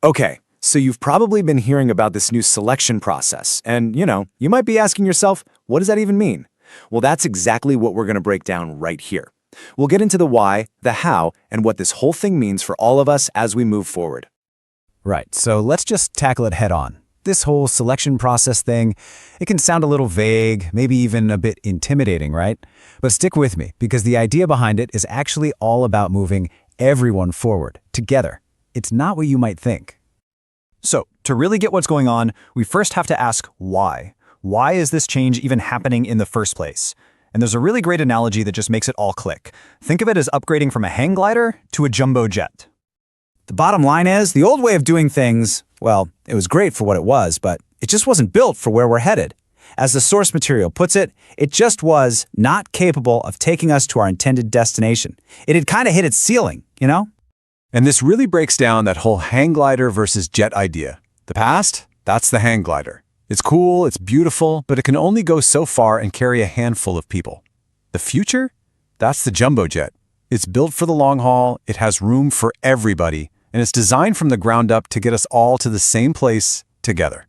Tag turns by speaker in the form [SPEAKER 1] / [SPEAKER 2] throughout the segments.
[SPEAKER 1] Okay, so you've probably been hearing about this new selection process, and you might be asking yourself, what does that even mean? Well, that's exactly what we're going to break down right here. We'll get into the why, the how, and what this whole thing means for all of us as we move forward.
[SPEAKER 2] Right, so let's just tackle it head on. This whole selection process thing, it can sound a little vague, maybe even a bit intimidating, right? But stick with me, because the idea behind it is actually all about moving everyone forward, together. It's not what you might think.
[SPEAKER 3] So, to really get what's going on, we first have to ask why. Why is this change even happening in the first place? And there's a really great analogy that just makes it all click. Think of it as upgrading from a hang glider to a jumbo jet.
[SPEAKER 2] The bottom line is, the old way of doing things, well, it was great for what it was, but it just wasn't built for where we're headed. As the source material puts it, it just was not capable of taking us to our intended destination. It had kind of hit its ceiling, you know?
[SPEAKER 4] And this really breaks down that whole hang glider versus jet idea. The past, that's the hang glider. It's cool, it's beautiful, but it can only go so far and carry a handful of people. The future? That's the jumbo jet. It's built for the long haul, it has room for everybody, and it's designed from the ground up to get us all to the same place together.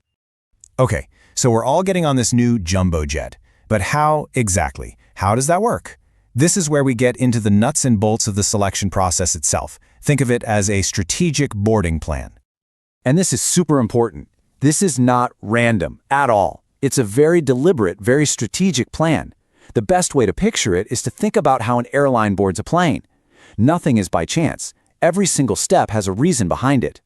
[SPEAKER 3] Okay, so we're all getting on this new jumbo jet. But how exactly? How does that work? This is where we get into the nuts and bolts of the selection process itself. Think of it as a strategic boarding plan.
[SPEAKER 4] And this is super important. This is not random at all. It's a very deliberate, very strategic plan. The best way to picture it is to think about how an airline boards a plane. Nothing is by chance. Every single step has a reason behind it.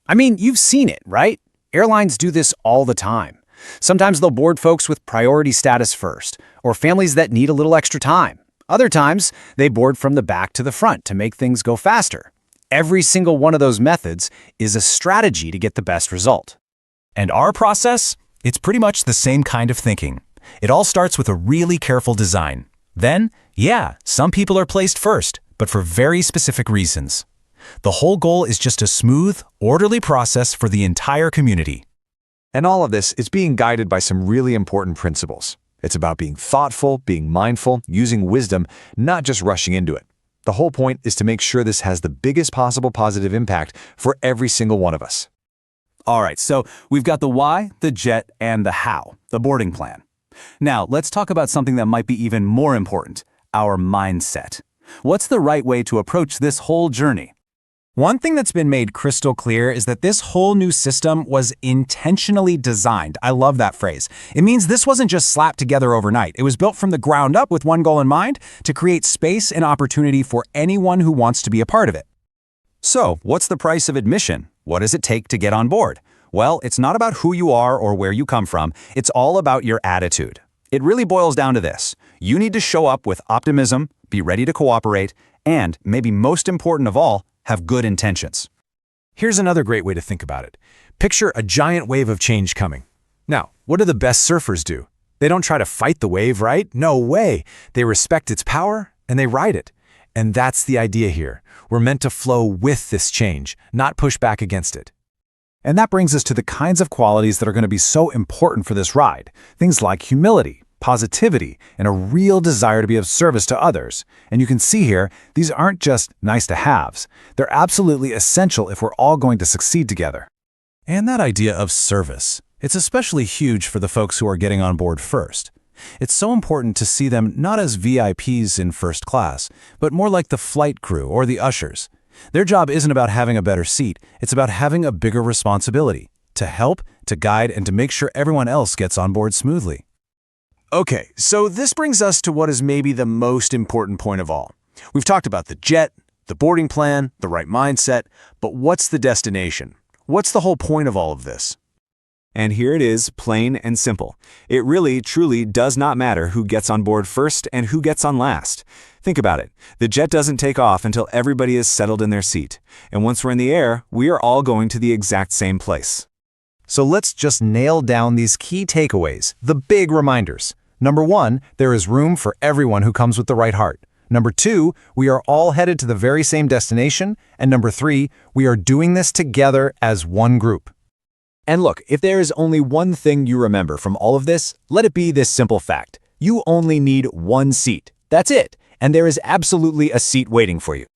[SPEAKER 2] I mean, you've seen it, right? Airlines do this all the time. Sometimes they'll board folks with priority status first, or families that need a little extra time. Other times, they board from the back to the front to make things go faster. Every single one of those methods is a strategy to get the best result.
[SPEAKER 3] And our process? It's pretty much the same kind of thinking. It all starts with a really careful design. Then, yeah, some people are placed first, but for very specific reasons. The whole goal is just a smooth, orderly process for the entire community.
[SPEAKER 4] And all of this is being guided by some really important principles. It's about being thoughtful, being mindful, using wisdom, not just rushing into it. The whole point is to make sure this has the biggest possible positive impact for every single one of us.
[SPEAKER 3] All right, so we've got the why, the jet, and the how, the boarding plan. Now, let's talk about something that might be even more important, our mindset. What's the right way to approach this whole journey? One thing that's been made crystal clear is that this whole new system was intentionally designed. I love that phrase. It means this wasn't just slapped together overnight. It was built from the ground up with one goal in mind, to create space and opportunity for anyone who wants to be a part of it. So, what's the price of admission? What does it take to get on board? Well, it's not about who you are or where you come from. It's all about your attitude. It really boils down to this. You need to show up with optimism, be ready to cooperate, and, maybe most important of all, have good intentions.
[SPEAKER 4] Here's another great way to think about it. Picture a giant wave of change coming. Now, what do the best surfers do? They don't try to fight the wave, right? No way. They respect its power and they ride it. And that's the idea here. We're meant to flow with this change, not push back against it.
[SPEAKER 2] And that brings us to the kinds of qualities that are going to be so important for this ride. Things like humility, positivity, and a real desire to be of service to others. And you can see here, these aren't just nice-to-haves. They're absolutely essential if we're all going to succeed together.
[SPEAKER 3] And that idea of service, it's especially huge for the folks who are getting on board first. It's so important to see them not as VIPs in first class, but more like the flight crew or the ushers. Their job isn't about having a better seat, it's about having a bigger responsibility, to help, to guide, and to make sure everyone else gets on board smoothly.
[SPEAKER 4] Okay, so this brings us to what is maybe the most important point of all. We've talked about the jet, the boarding plan, the right mindset, but what's the destination? What's the whole point of all of this?
[SPEAKER 5] And here it is, plain and simple. It really, truly does not matter who gets on board first and who gets on last. Think about it. The jet doesn't take off until everybody is settled in their seat. And once we're in the air, we are all going to the exact same place.
[SPEAKER 3] So let's just nail down these key takeaways, the big reminders. Number 1, there is room for everyone who comes with the right heart. Number 2, we are all headed to the very same destination. And number 3, we are doing this together as one group.
[SPEAKER 5] And look, if there is only one thing you remember from all of this, let it be this simple fact. You only need one seat. That's it. And there is absolutely a seat waiting for you.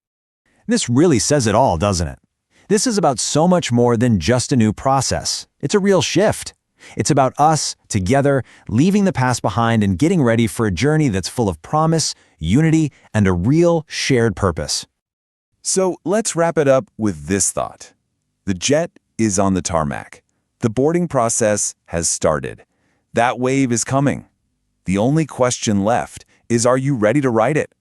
[SPEAKER 3] This really says it all, doesn't it?
[SPEAKER 2] This is about so much more than just a new process. It's a real shift. It's about us, together, leaving the past behind and getting ready for a journey that's full of promise, unity, and a real shared purpose.
[SPEAKER 4] So let's wrap it up with this thought. The jet is on the tarmac. The boarding process has started. That wave is coming. The only question left is, are you ready to ride it?